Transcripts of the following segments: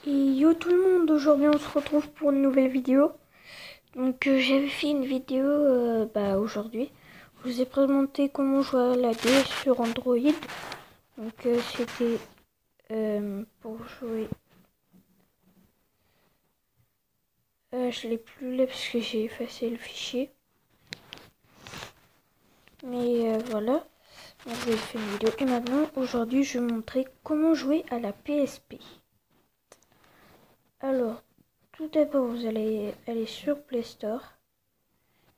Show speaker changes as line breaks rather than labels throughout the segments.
Et yo tout le monde, aujourd'hui on se retrouve pour une nouvelle vidéo. Donc j'avais fait une vidéo aujourd'hui. Je vous ai présenté comment jouer à la DS sur Android. Donc c'était pour jouer. Je l'ai plus là parce que j'ai effacé le fichier. Mais voilà, donc, j'ai fait une vidéo. Et maintenant, aujourd'hui, je vais vous montrer comment jouer à la PSP. Alors, tout d'abord, vous allez aller sur Play Store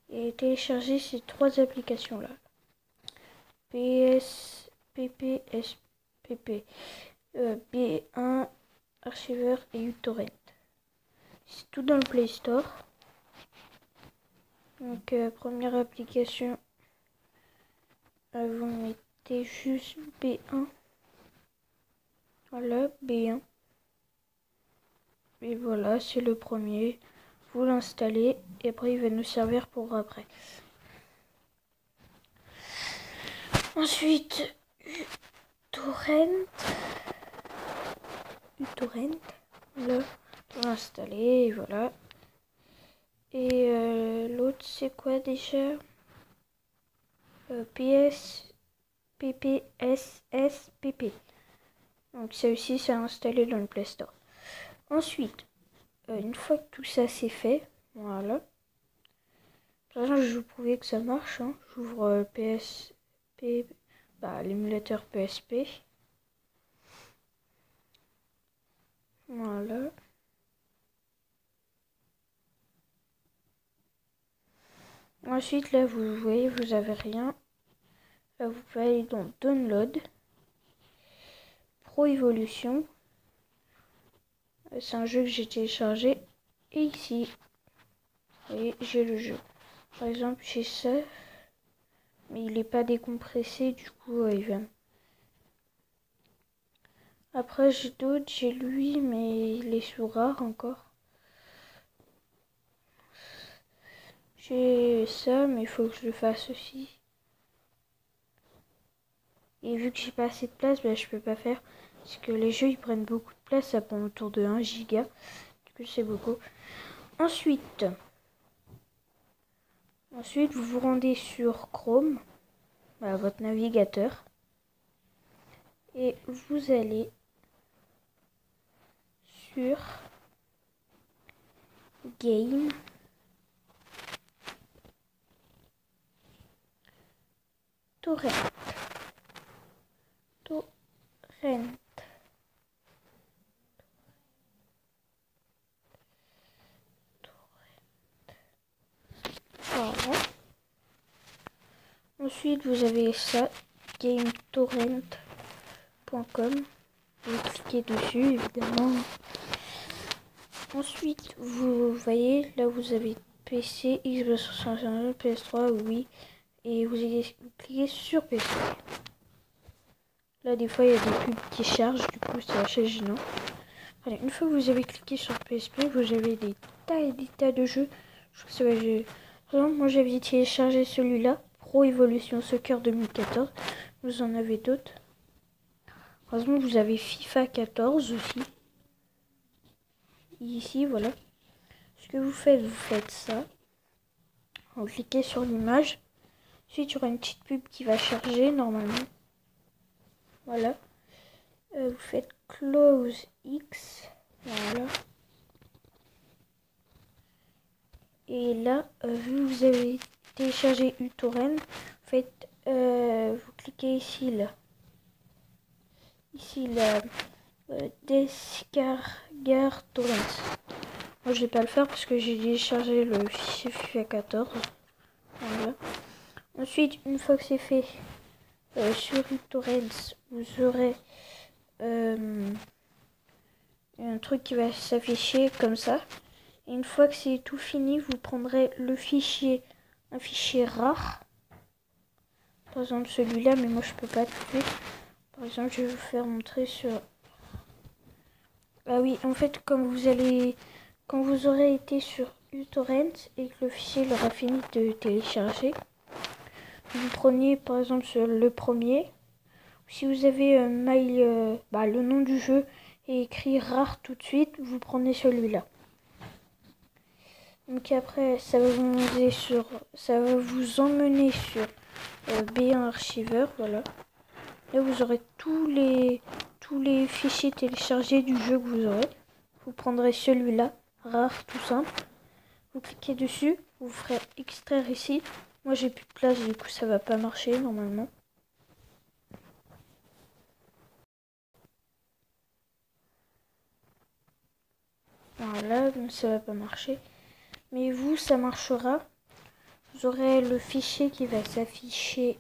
et télécharger ces trois applications là. PSPP, SPP, B1, Archiveur et uTorrent. C'est tout dans le Play Store. Donc première application, vous mettez juste B1. Voilà, B1. Et voilà, c'est le premier. Vous l'installez et après il va nous servir pour après. Ensuite, uTorrent, là, vous l'installez et voilà. Et l'autre c'est quoi déjà? PSPPSSPP. Donc ça aussi c'est installé dans le Play Store. Ensuite, une fois que tout ça c'est fait, voilà. De toute façon, je vous prouver que ça marche. Hein. J'ouvre PSP, l'émulateur PSP. Voilà. Ensuite, là, vous voyez, vous avez rien. Là, vous pouvez aller dans Download, Pro Evolution. C'est un jeu que j'ai téléchargé. Et ici, vous voyez, j'ai le jeu. Par exemple, j'ai ça. Mais il n'est pas décompressé, du coup, il va. Après, j'ai d'autres. J'ai lui, mais il est sous rare encore. J'ai ça, mais il faut que je le fasse aussi. Et vu que j'ai pas assez de place, je peux pas faire. Parce que les jeux, ils prennent beaucoup de place. Ça prend autour de 1 giga. Du coup, c'est beaucoup. Ensuite, vous vous rendez sur Chrome, votre navigateur. Et vous allez sur Game. Torrent. Voilà. Ensuite, vous avez ça, gametorrent.com. Vous cliquez dessus, évidemment. Ensuite, vous voyez, là, vous avez PC, Xbox 360, PS3, oui. Et vous cliquez sur PC. Là, des fois, il y a des pubs qui chargent, du coup, c'est assez gênant. Allez, une fois que vous avez cliqué sur PSP, vous avez des tas et des tas de jeux. Je trouve que ça va jouer. Par exemple, moi, j'avais téléchargé celui-là, Pro Evolution Soccer 2014. Vous en avez d'autres. Par exemple, vous avez FIFA 14 aussi. Ici, voilà. Ce que vous faites ça. Vous cliquez sur l'image. Ensuite, il y aura une petite pub qui va charger normalement. Voilà. Vous faites Close X. Voilà. Et là, vu que vous avez téléchargé uTorrent, vous cliquez ici, là. Ici, là. Descargar torrents. Moi, je vais pas le faire parce que j'ai téléchargé le fichier FIFA 14. Voilà. Ensuite, une fois que c'est fait, sur uTorrent, vous aurez un truc qui va s'afficher comme ça. Et une fois que c'est tout fini, vous prendrez le fichier, un fichier rare. Par exemple celui-là, mais moi je peux pas tout de suite. Par exemple, je vais vous faire montrer sur. Ah oui, en fait, quand vous aurez été sur uTorrent et que le fichier aura fini de télécharger, vous prenez par exemple sur le premier. Si vous avez le nom du jeu et écrit rare tout de suite, vous prenez celui-là. Donc après, ça va vous emmener sur B1 Archiveur, voilà. Là, vous aurez tous les fichiers téléchargés du jeu que vous aurez. Vous prendrez celui-là, rare, tout simple. Vous cliquez dessus, vous ferez extraire ici. Moi, j'ai plus de place, du coup, ça va pas marcher normalement. Voilà, donc ça va pas marcher. Mais vous, ça marchera. Vous aurez le fichier qui va s'afficher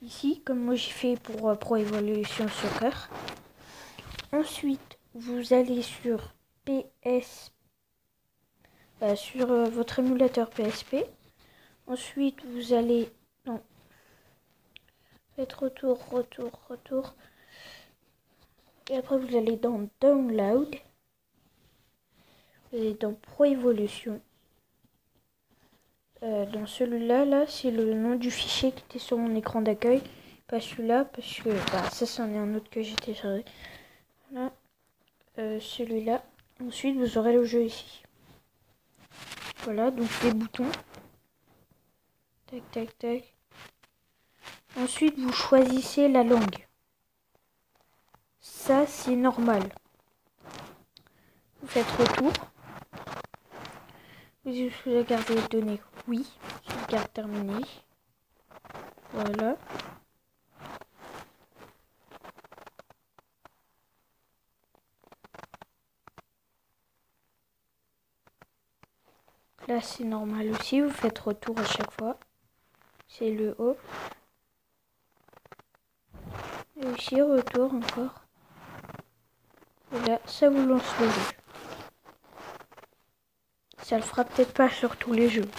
ici, comme moi j'ai fait pour Pro Evolution Soccer. Ensuite, vous allez sur sur votre émulateur PSP. Ensuite, vous allez... Non. Faites retour. Et après, vous allez dans Download. Vous allez dans Pro Evolution. Dans celui-là, là, c'est le nom du fichier qui était sur mon écran d'accueil. Pas celui-là, parce que ça, c'en est un autre que j'ai téléchargé. Voilà. Celui-là. Ensuite, vous aurez le jeu ici. Voilà, donc les boutons. Tac. Ensuite, vous choisissez la langue. Ça, c'est normal. Vous faites retour. Vous sauvegardez les données. Oui. Sauvegarde terminée. Voilà. Là, c'est normal aussi. Vous faites retour à chaque fois. C'est le haut. Et aussi, retour encore. Et là, ça vous lance le jeu. Ça le fera peut-être pas sur tous les jeux.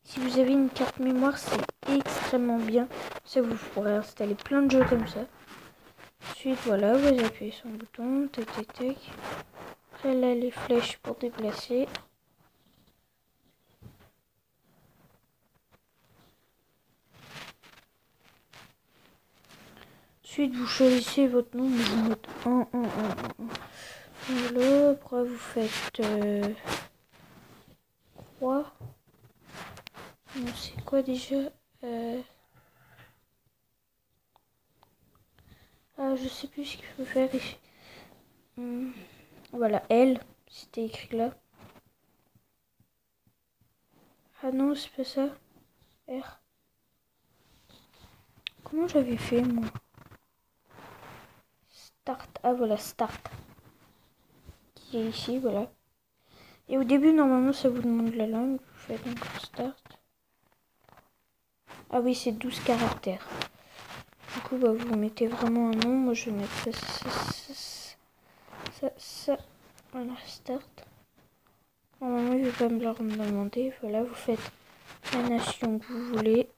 Si vous avez une carte mémoire, c'est extrêmement bien. Ça, vous pourrez installer plein de jeux comme ça. Ensuite, voilà, vous appuyez sur le bouton. Tac. Après, là, les flèches pour déplacer. Ensuite, vous choisissez votre nom. Vous mettez 1. Voilà, après, vous faites 3. Non, c'est quoi déjà je sais plus ce qu'il faut faire ici. Voilà, L, c'était écrit là. Ah non, c'est pas ça. R. Comment j'avais fait, moi? Start. Ah, voilà, Start. Qui est ici, voilà. Et au début, normalement, ça vous demande la langue. Vous faites encore Start. Ah oui, c'est 12 caractères. Du coup, vous mettez vraiment un nom. Moi, je vais mettre ça. Voilà, Start. Normalement, il ne va pas me le demander. Voilà, vous faites la nation que vous voulez.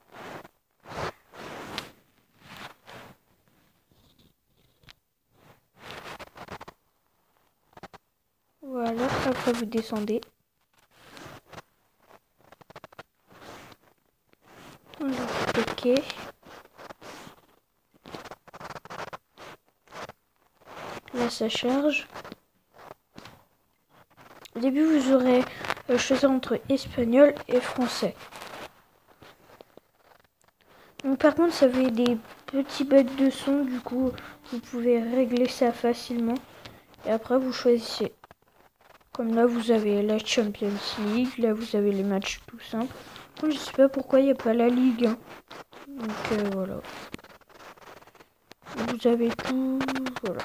Voilà, après vous descendez. OK. Là, ça charge. Au début, vous aurez choisi entre espagnol et français. Donc, par contre, ça fait des petits bugs de son. Du coup, vous pouvez régler ça facilement. Et après, vous choisissez. Comme là, vous avez la Champions League. Là, vous avez les matchs tout simples. Je sais pas pourquoi il n'y a pas la Ligue 1. Donc, voilà. Vous avez tout. Voilà.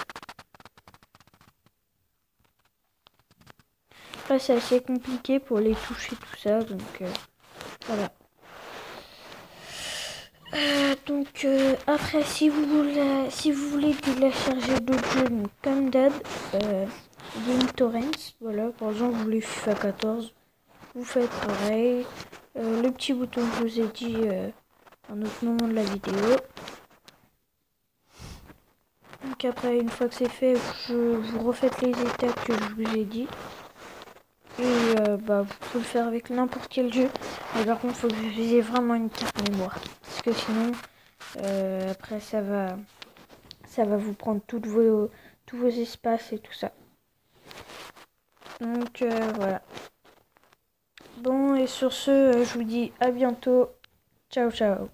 Après, c'est assez compliqué pour les toucher, tout ça. Donc, voilà. Après, si vous voulez télécharger d'autres jeux, donc, comme d'hab, Game Torrents, voilà, par exemple, vous voulez FIFA 14, vous faites pareil. Le petit bouton que je vous ai dit à un autre moment de la vidéo. Donc après, une fois que c'est fait, vous refaites les étapes que je vous ai dit. Et vous pouvez le faire avec n'importe quel jeu. Mais par contre, il faut que vous ayez vraiment une carte mémoire. Parce que sinon, après, ça va ça va vous prendre tous vos espaces et tout ça. Donc voilà. Bon, et sur ce, je vous dis à bientôt. Ciao, ciao.